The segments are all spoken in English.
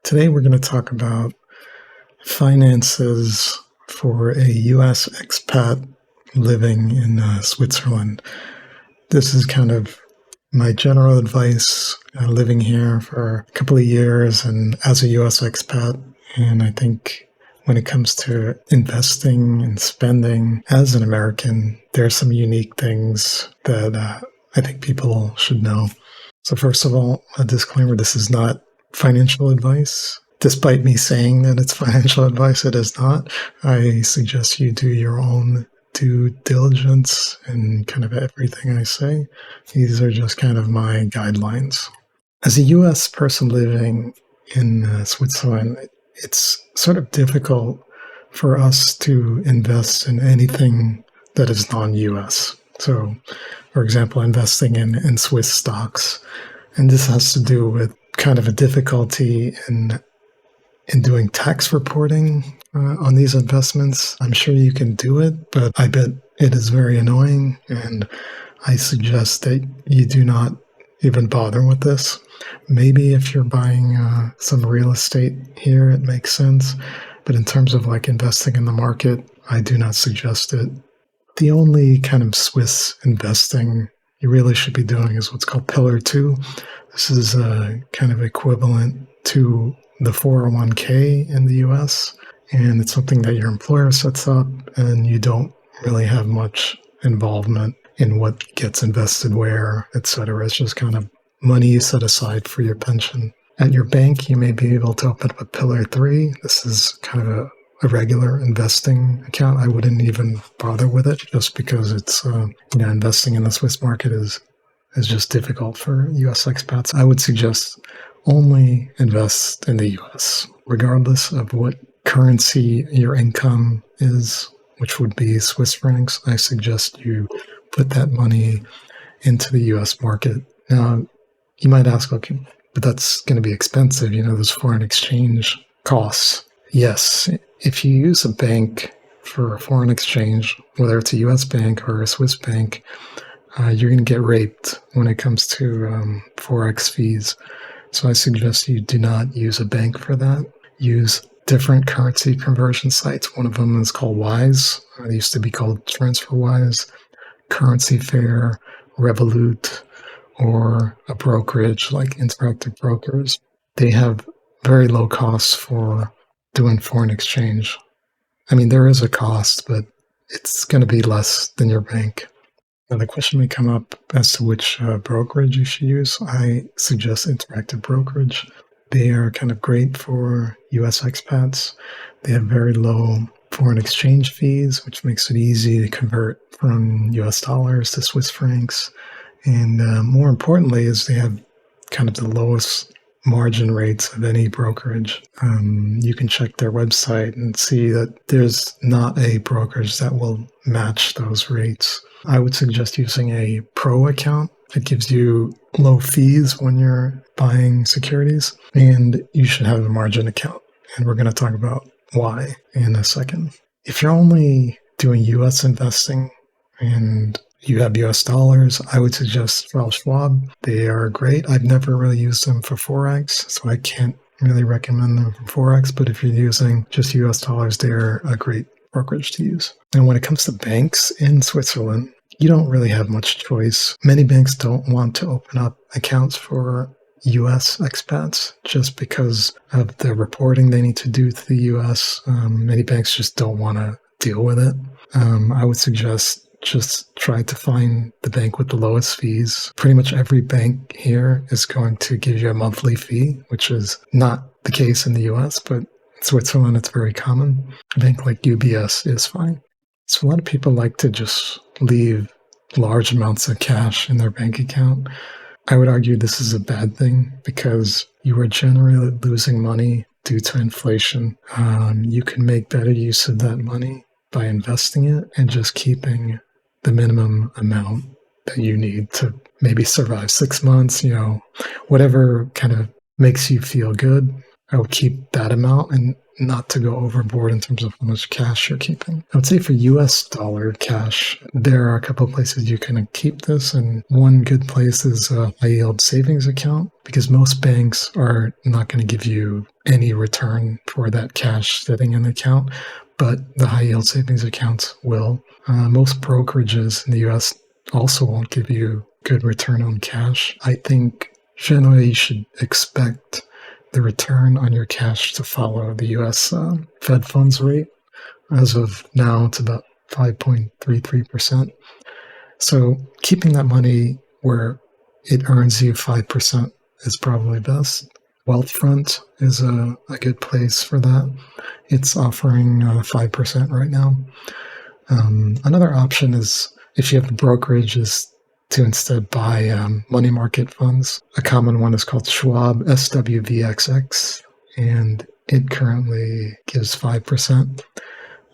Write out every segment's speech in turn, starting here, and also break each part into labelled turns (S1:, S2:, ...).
S1: Today we're going to talk about finances for a U.S. expat living in Switzerland. This is kind of my general advice living here for a couple of years and as a U.S. expat. And I think when it comes to investing and spending as an American, there are some unique things that I think people should know. So first of all, a disclaimer, this is not financial advice. Despite me saying that it's financial advice, it is not. I suggest you do your own due diligence in kind of everything I say. These are just kind of my guidelines. As a U.S. person living in Switzerland, it's sort of difficult for us to invest in anything that is non-U.S. So, for example, investing in Swiss stocks. And this has to do with kind of a difficulty in doing tax reporting on these investments. I'm sure you can do it, but I bet it is very annoying, and I suggest that you do not even bother with this. Maybe if you're buying some real estate here, it makes sense, but in terms of like investing in the market, I do not suggest it. The only kind of Swiss investing you really should be doing is what's called Pillar 2. This is kind of equivalent to the 401k in the US, and it's something that your employer sets up, and you don't really have much involvement in what gets invested where, etc. It's just kind of money you set aside for your pension. At your bank, you may be able to open up a Pillar 3. This is kind of a regular investing account. I wouldn't even bother with it just because it's, investing in the Swiss market is just difficult for US expats. I would suggest only invest in the US, regardless of what currency your income is, which would be Swiss francs. I suggest you put that money into the US market. Now, you might ask, okay, but that's going to be expensive. There's foreign exchange costs. Yes, if you use a bank for foreign exchange, whether it's a US bank or a Swiss bank, you're going to get raped when it comes to Forex fees. So I suggest you do not use a bank for that. Use different currency conversion sites. One of them is called Wise. It used to be called TransferWise, Currency Fair, Revolut, or a brokerage like Interactive Brokers. They have very low costs for doing foreign exchange. I mean, there is a cost, but it's going to be less than your bank. Now, the question may come up as to which brokerage you should use. I suggest Interactive Brokerage. They are kind of great for US expats. They have very low foreign exchange fees, which makes it easy to convert from US dollars to Swiss francs. And more importantly is they have kind of the lowest margin rates of any brokerage. You can check their website and see that there's not a brokerage that will match those rates. I would suggest using a pro account. It gives you low fees when you're buying securities, and you should have a margin account. And we're going to talk about why in a second. If you're only doing US investing and you have US dollars, I would suggest Charles Schwab. They are great. I've never really used them for Forex, so I can't really recommend them for Forex, but if you're using just US dollars, they're a great brokerage to use. And when it comes to banks in Switzerland, you don't really have much choice. Many banks don't want to open up accounts for US expats just because of the reporting they need to do to the US. Many banks just don't want to deal with it. I would suggest just try to find the bank with the lowest fees. Pretty much every bank here is going to give you a monthly fee, which is not the case in the US, but in Switzerland, it's very common. A bank like UBS is fine. So a lot of people like to just leave large amounts of cash in their bank account. I would argue this is a bad thing because you are generally losing money due to inflation. You can make better use of that money by investing it and just keeping the minimum amount that you need to maybe survive 6 months, whatever kind of makes you feel good. I would keep that amount and not to go overboard in terms of how much cash you're keeping. I would say for US dollar cash, there are a couple of places you can keep this. And one good place is a high yield savings account, because most banks are not going to give you any return for that cash sitting in the account, but the high yield savings accounts will. Most brokerages in the US also won't give you good return on cash. I think generally you should expect the return on your cash to follow the US Fed funds rate. As of now, it's about 5.33%. So keeping that money where it earns you 5% is probably best. Wealthfront is a good place for that. It's offering 5% right now. Another option is, if you have a brokerage, is to instead buy money market funds. A common one is called Schwab SWVXX, and it currently gives 5%.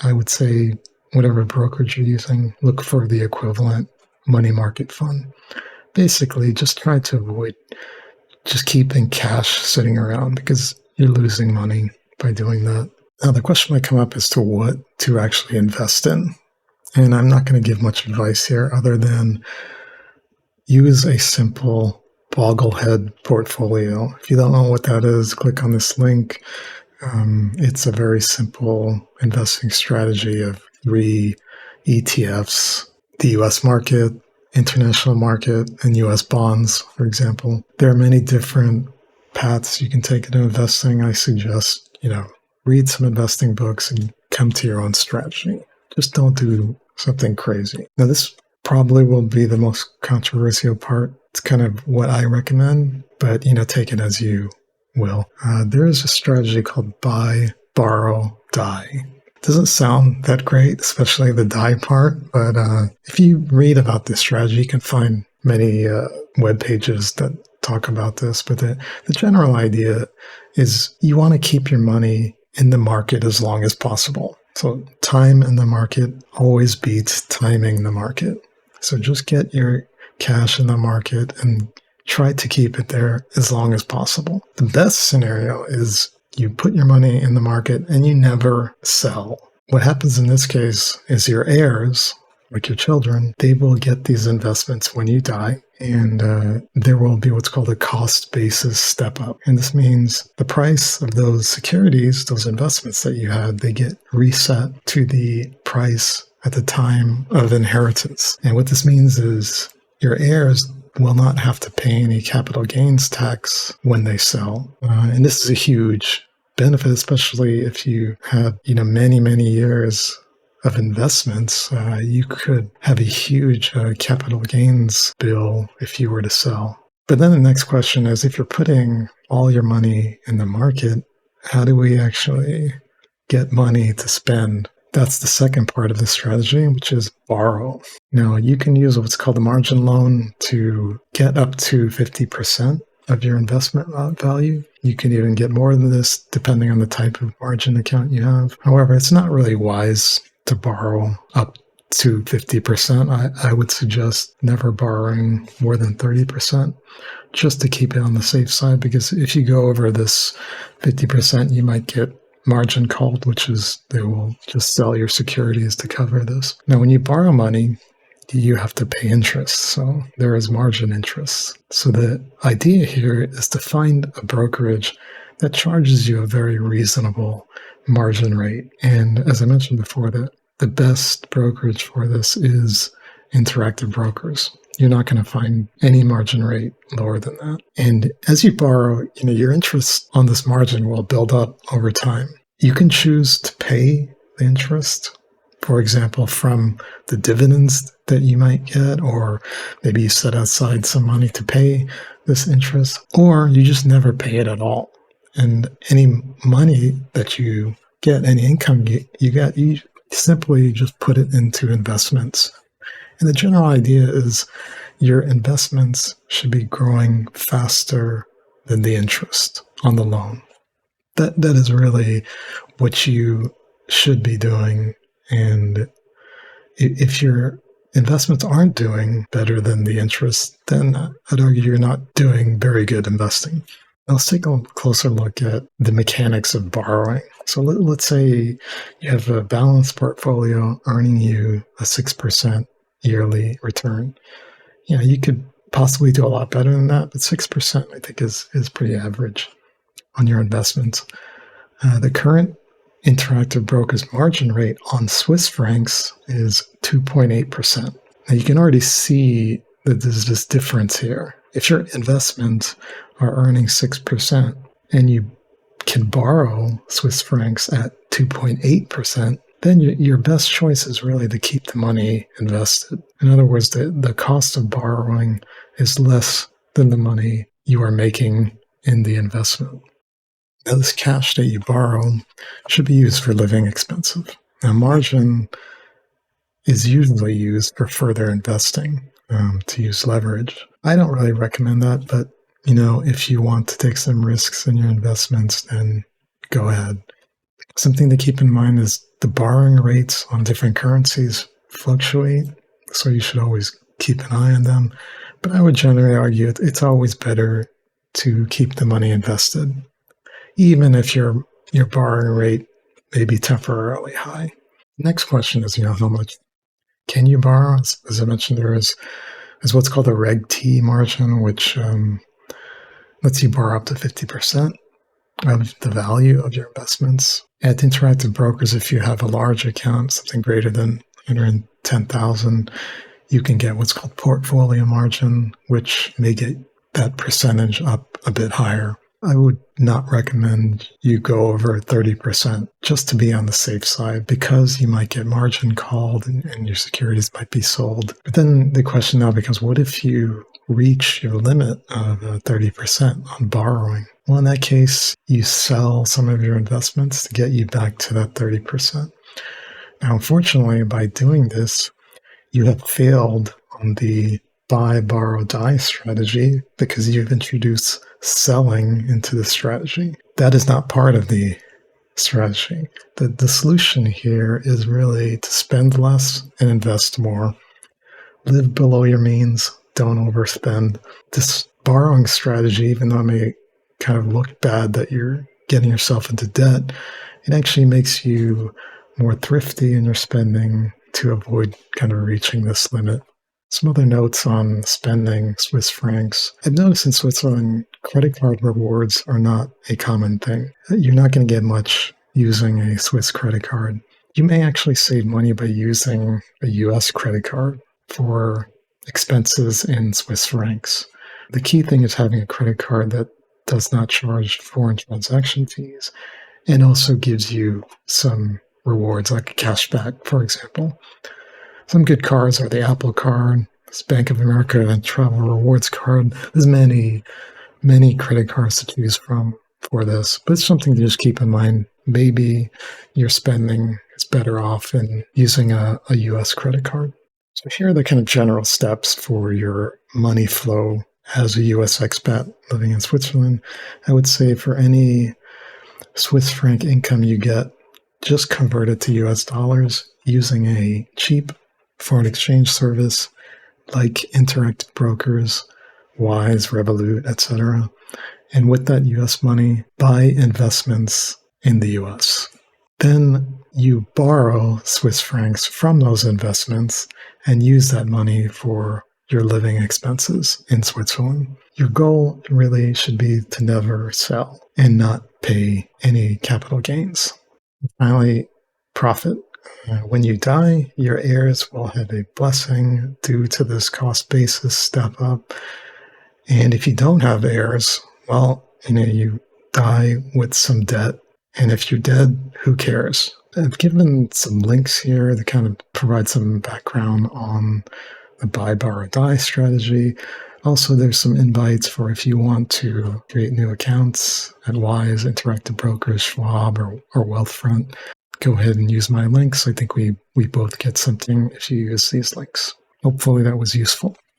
S1: I would say whatever brokerage you're using, look for the equivalent money market fund. Basically, just try to avoid just keeping cash sitting around, because you're losing money by doing that. Now, the question might come up as to what to actually invest in. And I'm not going to give much advice here other than use a simple bogglehead portfolio. If you don't know what that is, click on this link. It's a very simple investing strategy of 3 ETFs, the US market, international market, and US bonds, for example. There are many different paths you can take into investing. I suggest, read some investing books and come to your own strategy. Just don't do something crazy. Now, this probably will be the most controversial part. It's kind of what I recommend, but, take it as you will. There is a strategy called buy, borrow, die. It doesn't sound that great, especially the die part, but if you read about this strategy, you can find many web pages that talk about this. But the general idea is you want to keep your money in the market as long as possible. So time in the market always beats timing the market. So just get your cash in the market and try to keep it there as long as possible. The best scenario is you put your money in the market and you never sell. What happens in this case is your heirs, like your children, they will get these investments when you die, and there will be what's called a cost basis step up. And this means the price of those securities, those investments that you had, they get reset to the price at the time of inheritance. And what this means is your heirs will not have to pay any capital gains tax when they sell. And this is a huge benefit, especially if you have, many, many years of investments. You could have a huge capital gains bill if you were to sell. But then the next question is, if you're putting all your money in the market, how do we actually get money to spend? That's the second part of the strategy, which is borrow. Now, you can use what's called a margin loan to get up to 50% of your investment value. You can even get more than this depending on the type of margin account you have. However, it's not really wise to borrow up to 50%. I would suggest never borrowing more than 30%, just to keep it on the safe side, because if you go over this 50%, you might get margin called, which is they will just sell your securities to cover this. Now, when you borrow money, you have to pay interest. So there is margin interest. So the idea here is to find a brokerage that charges you a very reasonable margin rate. And as I mentioned before, the best brokerage for this is Interactive Brokers. You're not going to find any margin rate lower than that. And as you borrow, your interest on this margin will build up over time. You can choose to pay the interest, for example, from the dividends that you might get, or maybe you set aside some money to pay this interest, or you just never pay it at all. And any money that you get, any income you get, you simply just put it into investments. And the general idea is your investments should be growing faster than the interest on the loan. That is really what you should be doing. And if your investments aren't doing better than the interest, then I'd argue you're not doing very good investing. Let's take a closer look at the mechanics of borrowing. So let's say you have a balanced portfolio earning you a 6% yearly return. You could possibly do a lot better than that, but 6% I think is pretty average on your investments. The current Interactive Brokers margin rate on Swiss francs is 2.8%. Now you can already see that there's this difference here. If your investments are earning 6% and you can borrow Swiss francs at 2.8%, then your best choice is really to keep the money invested. In other words, the cost of borrowing is less than the money you are making in the investment. Now, this cash that you borrow should be used for living expenses. Now, margin is usually used for further investing, to use leverage. I don't really recommend that, but if you want to take some risks in your investments, then go ahead. Something to keep in mind is the borrowing rates on different currencies fluctuate, so you should always keep an eye on them. But I would generally argue it's always better to keep the money invested, even if your borrowing rate may be temporarily high. Next question is, how much can you borrow? As I mentioned, there is what's called a Reg T margin, which lets you borrow up to 50% of the value of your investments. At Interactive Brokers, if you have a large account, something greater than 110,000, you can get what's called portfolio margin, which may get that percentage up a bit higher. I would not recommend you go over 30% just to be on the safe side, because you might get margin called and your securities might be sold. But then the question now becomes, what if you reach your limit of 30% on borrowing? Well, in that case, you sell some of your investments to get you back to that 30%. Now, unfortunately, by doing this, you have failed on the buy, borrow, die strategy, because you've introduced selling into the strategy. That is not part of the strategy. The solution here is really to spend less and invest more. Live below your means. Don't overspend. This borrowing strategy, even though it may kind of look bad that you're getting yourself into debt, it actually makes you more thrifty in your spending to avoid kind of reaching this limit. Some other notes on spending Swiss francs. I've noticed in Switzerland, credit card rewards are not a common thing. You're not going to get much using a Swiss credit card. You may actually save money by using a US credit card for expenses in Swiss francs. The key thing is having a credit card that does not charge foreign transaction fees and also gives you some rewards, like a cashback, for example. Some good cards are the Apple Card, this Bank of America and Travel Rewards Card. There's many credit cards to choose from for this, but it's something to just keep in mind. Maybe your spending is better off in using a US credit card. So here are the kind of general steps for your money flow as a US expat living in Switzerland. I would say for any Swiss franc income you get, just convert it to US dollars using a cheap foreign exchange service like Interactive Brokers, Wise, Revolut, etc. And with that US money, buy investments in the US. Then you borrow Swiss francs from those investments and use that money for your living expenses in Switzerland. Your goal really should be to never sell and not pay any capital gains. Finally, profit. When you die, your heirs will have a blessing due to this cost basis step up. And if you don't have heirs, well, you die with some debt. And if you're dead, who cares? I've given some links here to kind of provide some background on the buy, borrow, die strategy. Also, there's some invites for if you want to create new accounts at Wise, Interactive Brokers, Schwab, or Wealthfront. Go ahead and use my links. I think we both get something if you use these links. Hopefully that was useful.